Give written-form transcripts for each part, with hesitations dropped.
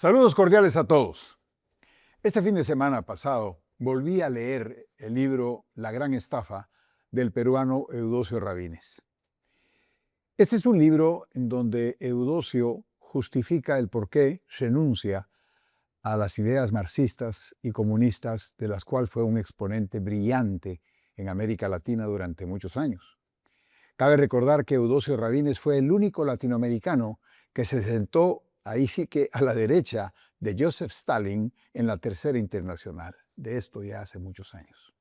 Saludos cordiales a todos. Este fin de semana pasado volví a leer el libro La gran estafa del peruano Eudosio Rabines. Este es un libro en donde Eudosio justifica el por qué renuncia a las ideas marxistas y comunistas de las cuales fue un exponente brillante en América Latina durante muchos años. Cabe recordar que Eudosio Rabines fue el único latinoamericano que se sentó ahí sí que a la derecha de Joseph Stalin en la Tercera Internacional. De esto ya hace muchos años.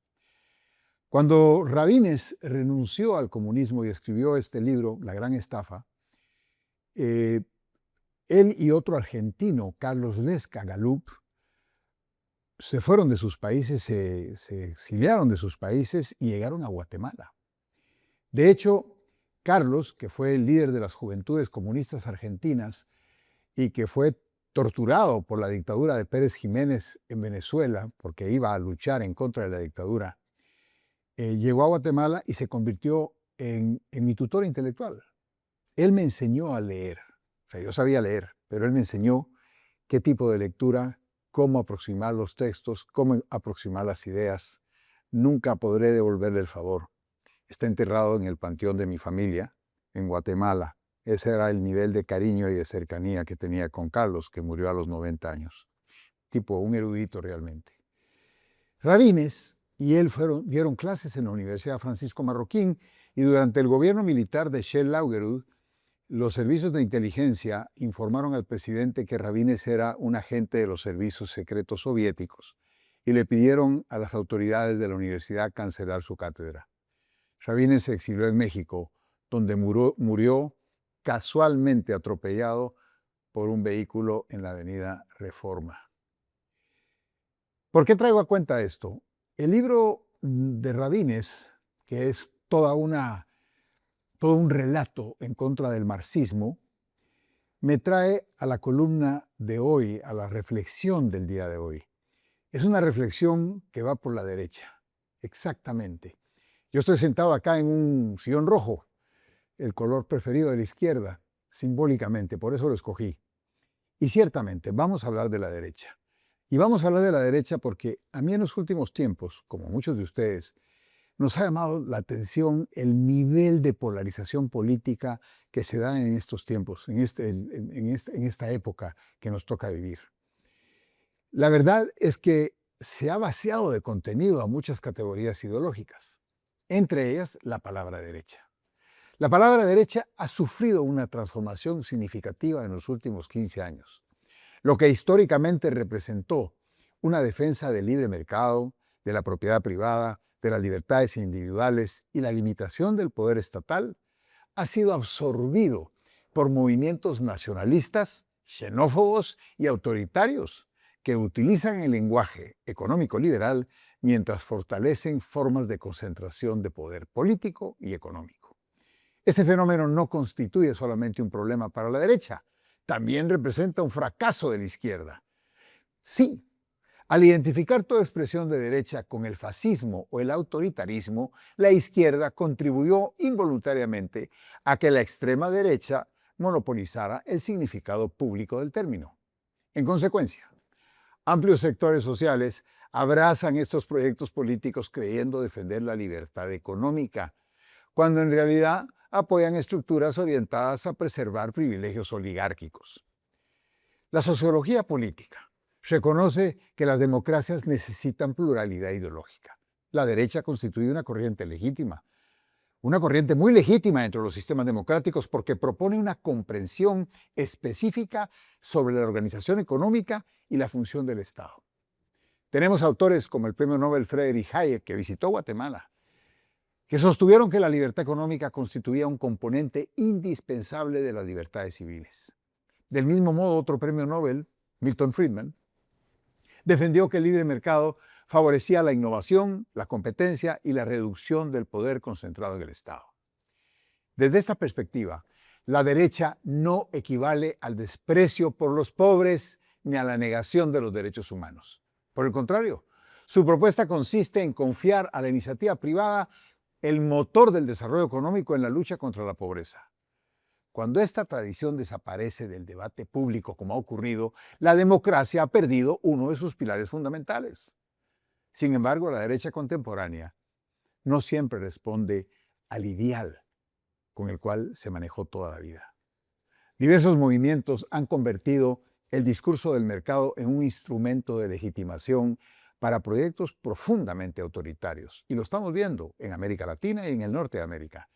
Cuando Rabines renunció al comunismo y escribió este libro, La gran estafa, él y otro argentino, Carlos Lesca Galup, se fueron de sus países, se exiliaron de sus países y llegaron a Guatemala. De hecho, Carlos, que fue el líder de las Juventudes Comunistas Argentinas y que fue torturado por la dictadura de Pérez Jiménez en Venezuela, porque iba a luchar en contra de la dictadura, llegó a Guatemala y se convirtió en mi tutor intelectual. Él me enseñó a leer. O sea, yo sabía leer, pero él me enseñó qué tipo de lectura, cómo aproximar los textos, cómo aproximar las ideas. Nunca podré devolverle el favor. Está enterrado en el panteón de mi familia, en Guatemala. Ese era el nivel de cariño y de cercanía que tenía con Carlos, que murió a los 90 años. Tipo, un erudito realmente. Rabines y él dieron clases en la Universidad Francisco Marroquín y durante el gobierno militar de Shell Laugerud, los servicios de inteligencia informaron al presidente que Rabines era un agente de los servicios secretos soviéticos y le pidieron a las autoridades de la universidad cancelar su cátedra. Rabines se exilió en México, donde murió casualmente atropellado por un vehículo en la avenida Reforma. ¿Por qué traigo a cuenta esto? El libro de Rabines, que es todo un relato en contra del marxismo, me trae a la columna de hoy, a la reflexión del día de hoy. Es una reflexión que va por la derecha, exactamente. Yo estoy sentado acá en un sillón rojo, el color preferido de la izquierda, simbólicamente, por eso lo escogí. Y ciertamente, vamos a hablar de la derecha. Y vamos a hablar de la derecha porque a mí en los últimos tiempos, como muchos de ustedes, nos ha llamado la atención el nivel de polarización política que se da en estos tiempos, en esta época que nos toca vivir. La verdad es que se ha vaciado de contenido a muchas categorías ideológicas, entre ellas la palabra derecha. La palabra derecha ha sufrido una transformación significativa en los últimos 15 años. Lo que históricamente representó una defensa del libre mercado, de la propiedad privada, de las libertades individuales y la limitación del poder estatal, ha sido absorbido por movimientos nacionalistas, xenófobos y autoritarios que utilizan el lenguaje económico liberal mientras fortalecen formas de concentración de poder político y económico. Este fenómeno no constituye solamente un problema para la derecha, también representa un fracaso de la izquierda. Sí, al identificar toda expresión de derecha con el fascismo o el autoritarismo, la izquierda contribuyó involuntariamente a que la extrema derecha monopolizara el significado público del término. En consecuencia, amplios sectores sociales abrazan estos proyectos políticos creyendo defender la libertad económica, cuando en realidad apoyan estructuras orientadas a preservar privilegios oligárquicos. La sociología política reconoce que las democracias necesitan pluralidad ideológica. La derecha constituye una corriente legítima, una corriente muy legítima entre los sistemas democráticos porque propone una comprensión específica sobre la organización económica y la función del Estado. Tenemos autores como el premio Nobel Friedrich Hayek, que visitó Guatemala, que sostuvieron que la libertad económica constituía un componente indispensable de las libertades civiles. Del mismo modo, otro premio Nobel, Milton Friedman, defendió que el libre mercado favorecía la innovación, la competencia y la reducción del poder concentrado en el Estado. Desde esta perspectiva, la derecha no equivale al desprecio por los pobres ni a la negación de los derechos humanos. Por el contrario, su propuesta consiste en confiar a la iniciativa privada el motor del desarrollo económico en la lucha contra la pobreza. Cuando esta tradición desaparece del debate público, como ha ocurrido, la democracia ha perdido uno de sus pilares fundamentales. Sin embargo, la derecha contemporánea no siempre responde al ideal con el cual se manejó toda la vida. Diversos movimientos han convertido el discurso del mercado en un instrumento de legitimación para proyectos profundamente autoritarios. Y lo estamos viendo en América Latina y en el norte de América.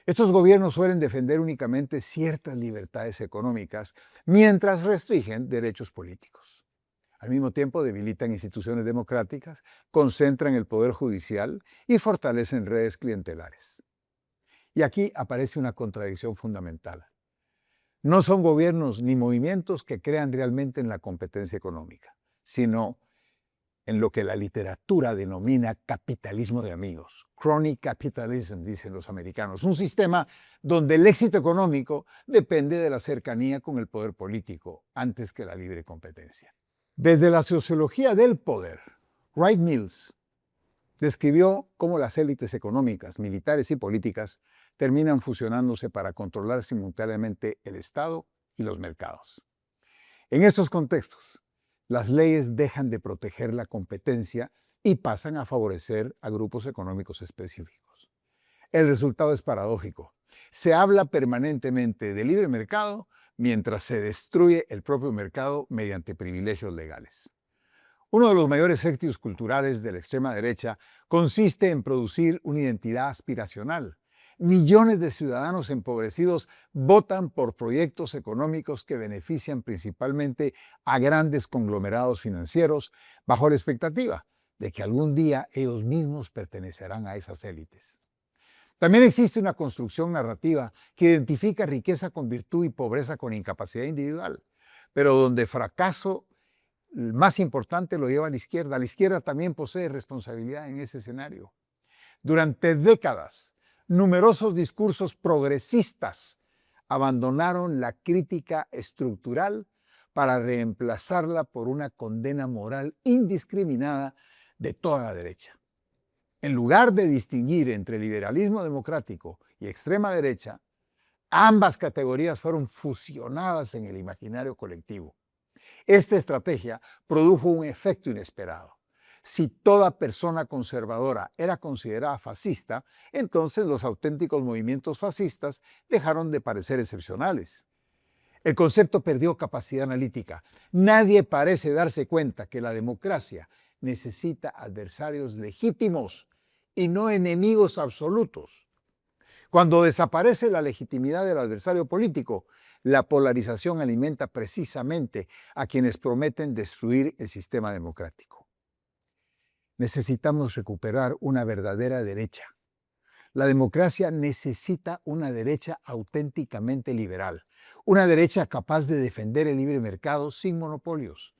Estos gobiernos suelen defender únicamente ciertas libertades económicas mientras restringen derechos políticos. Al mismo tiempo debilitan instituciones democráticas, concentran el poder judicial y fortalecen redes clientelares. Y aquí aparece una contradicción fundamental. No son gobiernos ni movimientos que crean realmente en la competencia económica, sino en lo que la literatura denomina capitalismo de amigos. Crony capitalism, dicen los americanos. Un sistema donde el éxito económico depende de la cercanía con el poder político antes que la libre competencia. Desde la sociología del poder, Wright Mills describió cómo las élites económicas, militares y políticas terminan fusionándose para controlar simultáneamente el Estado y los mercados. En estos contextos, las leyes dejan de proteger la competencia y pasan a favorecer a grupos económicos específicos. El resultado es paradójico. Se habla permanentemente de libre mercado mientras se destruye el propio mercado mediante privilegios legales. Uno de los mayores éxitos culturales de la extrema derecha consiste en producir una identidad aspiracional. Millones de ciudadanos empobrecidos votan por proyectos económicos que benefician principalmente a grandes conglomerados financieros bajo la expectativa de que algún día ellos mismos pertenecerán a esas élites. También existe una construcción narrativa que identifica riqueza con virtud y pobreza con incapacidad individual, pero donde fracaso más importante lo lleva a la izquierda. La izquierda también posee responsabilidad en ese escenario. Durante décadas, numerosos discursos progresistas abandonaron la crítica estructural para reemplazarla por una condena moral indiscriminada de toda la derecha. En lugar de distinguir entre liberalismo democrático y extrema derecha, ambas categorías fueron fusionadas en el imaginario colectivo. Esta estrategia produjo un efecto inesperado. Si toda persona conservadora era considerada fascista, entonces los auténticos movimientos fascistas dejaron de parecer excepcionales. El concepto perdió capacidad analítica. Nadie parece darse cuenta que la democracia necesita adversarios legítimos y no enemigos absolutos. Cuando desaparece la legitimidad del adversario político, la polarización alimenta precisamente a quienes prometen destruir el sistema democrático. Necesitamos recuperar una verdadera derecha. La democracia necesita una derecha auténticamente liberal, una derecha capaz de defender el libre mercado sin monopolios,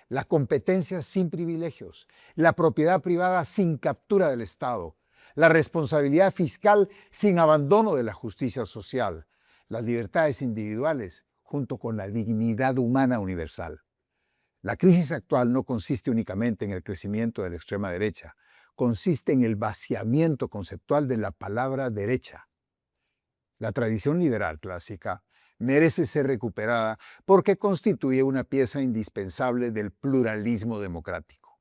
la competencia sin privilegios, la propiedad privada sin captura del Estado, la responsabilidad fiscal sin abandono de la justicia social, las libertades individuales junto con la dignidad humana universal. La crisis actual no consiste únicamente en el crecimiento de la extrema derecha, consiste en el vaciamiento conceptual de la palabra derecha. La tradición liberal clásica merece ser recuperada porque constituye una pieza indispensable del pluralismo democrático.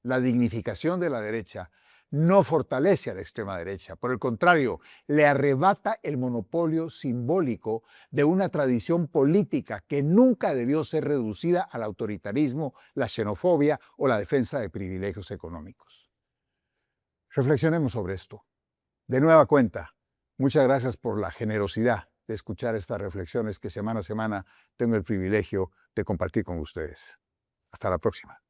La dignificación de la derecha no fortalece a la extrema derecha, por el contrario, le arrebata el monopolio simbólico de una tradición política que nunca debió ser reducida al autoritarismo, la xenofobia o la defensa de privilegios económicos. Reflexionemos sobre esto. De nueva cuenta, muchas gracias por la generosidad de escuchar estas reflexiones que semana a semana tengo el privilegio de compartir con ustedes. Hasta la próxima.